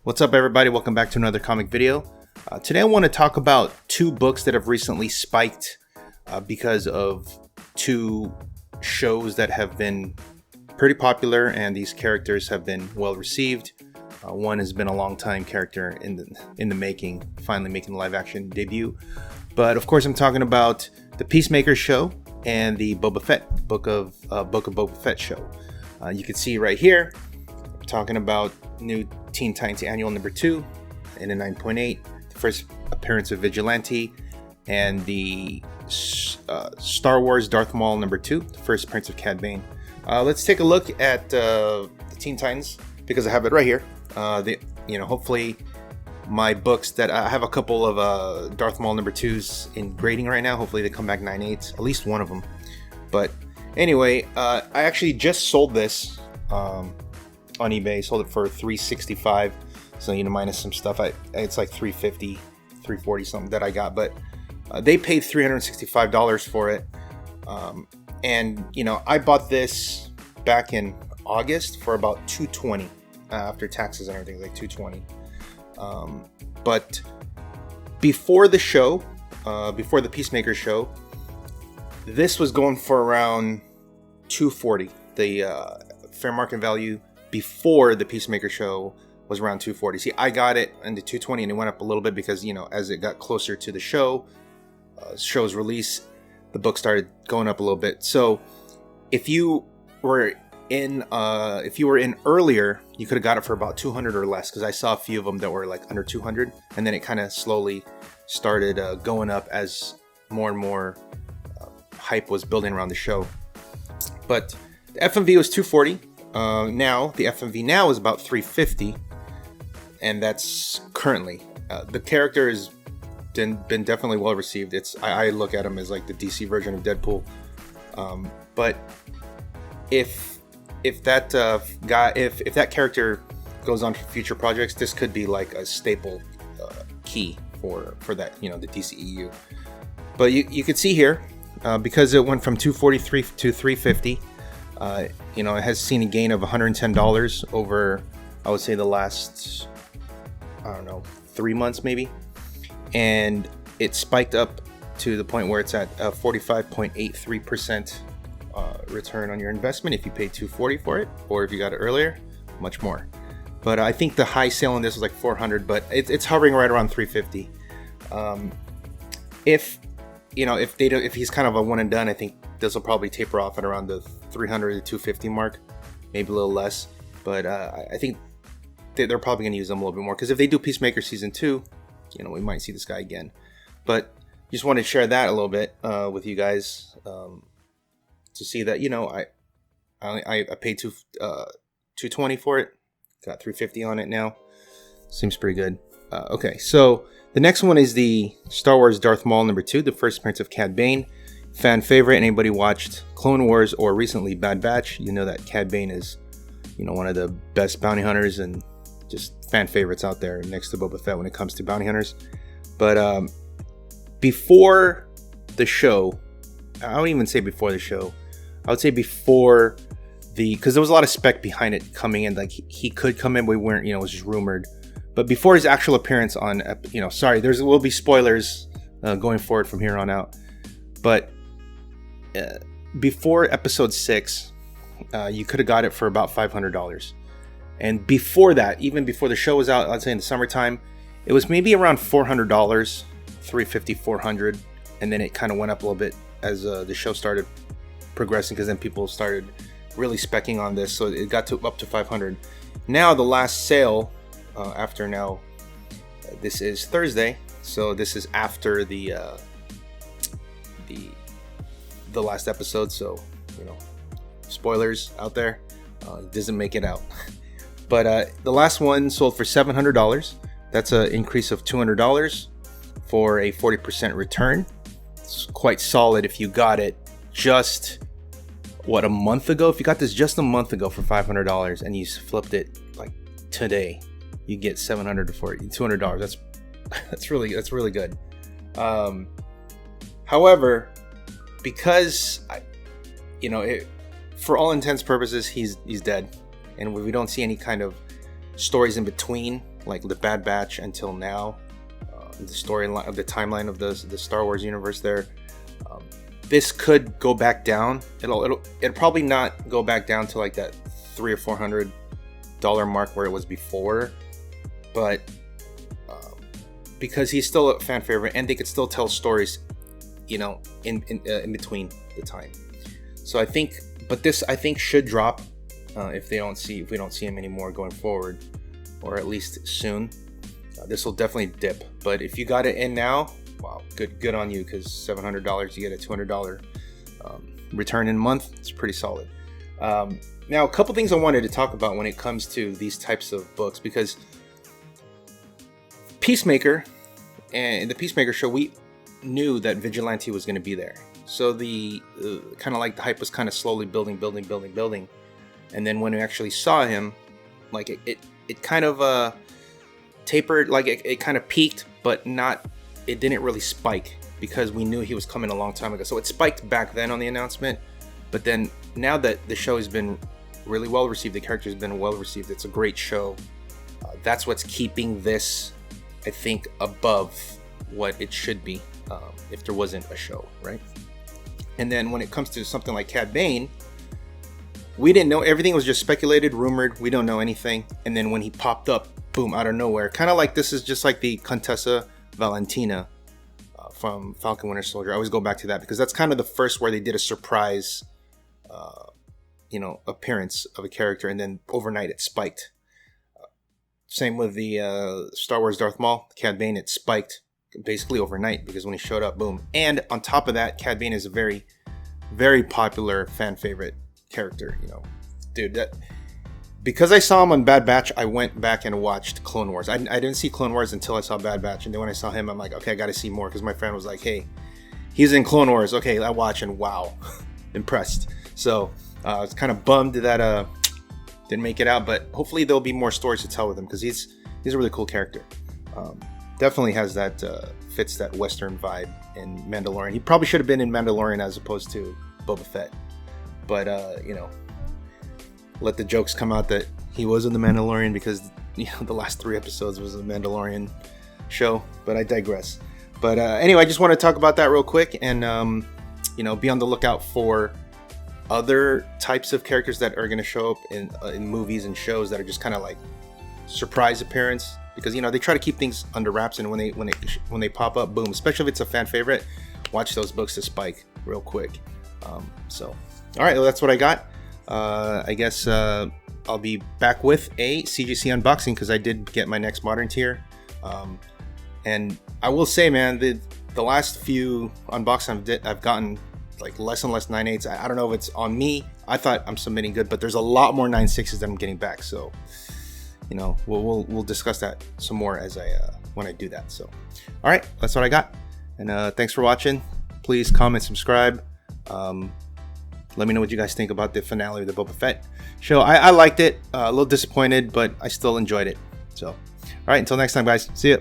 What's up, everybody? Welcome back to another comic video. Today I want to talk about two books that have recently spiked because of two shows that have been pretty popular, and these characters have been well received. One has been a long time character in the making, finally making the live action debut. But of course, I'm talking about the Peacemaker show and the Boba Fett Book of Boba Fett show. You can see right here, I'm talking about new Teen Titans Annual number 2 in a 9.8, the first appearance of Vigilante, and the Star Wars Darth Maul number 2, the first appearance of Cad Bane. Let's take a look at the Teen Titans because I have it right here. Hopefully my books that I have a couple of Darth Maul number 2s in grading right now. Hopefully they come back 9.8, at least one of them. But anyway, I actually just sold this on eBay. Sold it for $365, so minus some stuff. It's like $350, $340 something that I got, but they paid $365 for it. And I bought this back in August for about $220 after taxes and everything, like $220. But before the show, before the Peacemaker show, this was going for around $240. The fair market value before the Peacemaker show was around $240. See, I got it into $220, and it went up a little bit because as it got closer to the show's release, the book started going up a little bit. So if you were in earlier, you could have got it for about $200 or less, because I saw a few of them that were like under $200, and then it kind of slowly started going up as more and more hype was building around the show. But the FMV was $240. Now the FMV now is about $350, and that's currently the character has been definitely well received. I look at him as like the DC version of Deadpool. But if that character goes on for future projects, this could be like a staple key for that, the DCEU. But you can see here, because it went from $243 to $350, it has seen a gain of $110 over, I would say, the last 3 months maybe, and it spiked up to the point where it's at 45.83% return on your investment if you paid $240 for it, or if you got it earlier, much more. But I think the high sale on this was like $400, but it's hovering right around $350. If he's kind of a one and done, I think this will probably taper off at around the $300 to $250 mark, maybe a little less. But I think they're probably going to use them a little bit more, because if they do Peacemaker season 2, we might see this guy again. But just wanted to share that a little bit with you guys, to see that I paid $220 for it, got $350 on it now. Seems pretty good. Okay, so the next one is the Star Wars Darth Maul number 2, the first appearance of Cad Bane. Fan favorite. Anybody watched Clone Wars or recently Bad Batch, that Cad Bane is one of the best bounty hunters and just fan favorites out there, next to Boba Fett when it comes to bounty hunters. But before the show, I don't even say before the show, I would say before because there was a lot of spec behind it coming in, like he could come in, but we weren't, it was just rumored. But before his actual appearance on, there will be spoilers going forward from here on out. But before episode 6, you could have got it for about $500. And before that, even before the show was out, I'd say in the summertime, it was maybe around $400, $350, $400. And then it kind of went up a little bit as the show started progressing, because then people started really speccing on this. So it got up to $500. Now the last sale, after now, this is Thursday. So this is after the last episode, so spoilers out there, it doesn't make it out. But the last one sold for $700. That's an increase of $200 for a 40% return. It's quite solid if you got it just a month ago. If you got this just a month ago for $500 and you flipped it like today, you get $700 for it, $200. That's really good. However, because for all intents and purposes, he's dead, and we don't see any kind of stories in between like the Bad Batch until now, the storyline of the timeline of the Star Wars universe there. This could go back down. It'll probably not go back down to like that $300 or $400 mark where it was before, but because he's still a fan favorite and they could still tell stories, you know, in between the time. So I think, but this I think should drop if we don't see him anymore going forward, or at least soon. This will definitely dip. But if you got it in now, wow, good on you, because $700 you get a $200 return in a month. It's pretty solid. Now, a couple things I wanted to talk about when it comes to these types of books, because Peacemaker and the Peacemaker show, we knew that Vigilante was going to be there. So the kind of like the hype was kind of slowly building, and then when we actually saw him, like it kind of tapered, like it kind of peaked, but not. It didn't really spike because we knew he was coming a long time ago. So it spiked back then on the announcement, but then now that the show has been really well received, the character has been well received. It's a great show. That's what's keeping this, I think, above what it should be if there wasn't a show, right? And then when it comes to something like Cad Bane, we didn't know. Everything was just speculated, rumored. We don't know anything. And then when he popped up, boom, out of nowhere, kind of like this is just like the Contessa Valentina from Falcon Winter Soldier. I always go back to that because that's kind of the first where they did a surprise, appearance of a character, and then overnight it spiked. Same with the Star Wars Darth Maul, Cad Bane. It spiked basically overnight because when he showed up, boom. And on top of that, Cad Bane is a very, very popular fan favorite character. You know, dude, that. Because I saw him on Bad Batch, I went back and watched Clone Wars. I didn't see Clone Wars until I saw Bad Batch. And then when I saw him, I'm like, okay, I got to see more. Because my friend was like, hey, he's in Clone Wars. Okay, I watch and wow, impressed. So I was kind of bummed that didn't make it out. But hopefully there'll be more stories to tell with him. Because he's a really cool character. Definitely has that, fits that Western vibe in Mandalorian. He probably should have been in Mandalorian as opposed to Boba Fett. But, let the jokes come out that he was in the Mandalorian because the last 3 episodes was a Mandalorian show, but I digress. But anyway, I just want to talk about that real quick and be on the lookout for other types of characters that are going to show up in movies and shows that are just kind of like surprise appearance, because they try to keep things under wraps, and when they pop up, boom, especially if it's a fan favorite, watch those books to spike real quick. So all right, well, that's what I got. I guess I'll be back with a CGC unboxing because I did get my next modern tier. And I will say, man, the last few unboxings I've gotten like less and less 9.8s. I don't know if it's on me. I thought I'm submitting good, but there's a lot more 9.6s that I'm getting back. So, we'll discuss that some more as when I do that. So, all right, that's what I got. And thanks for watching. Please comment, subscribe. Let me know what you guys think about the finale of the Boba Fett show. I liked it. A little disappointed, but I still enjoyed it. So, all right, until next time, guys. See ya.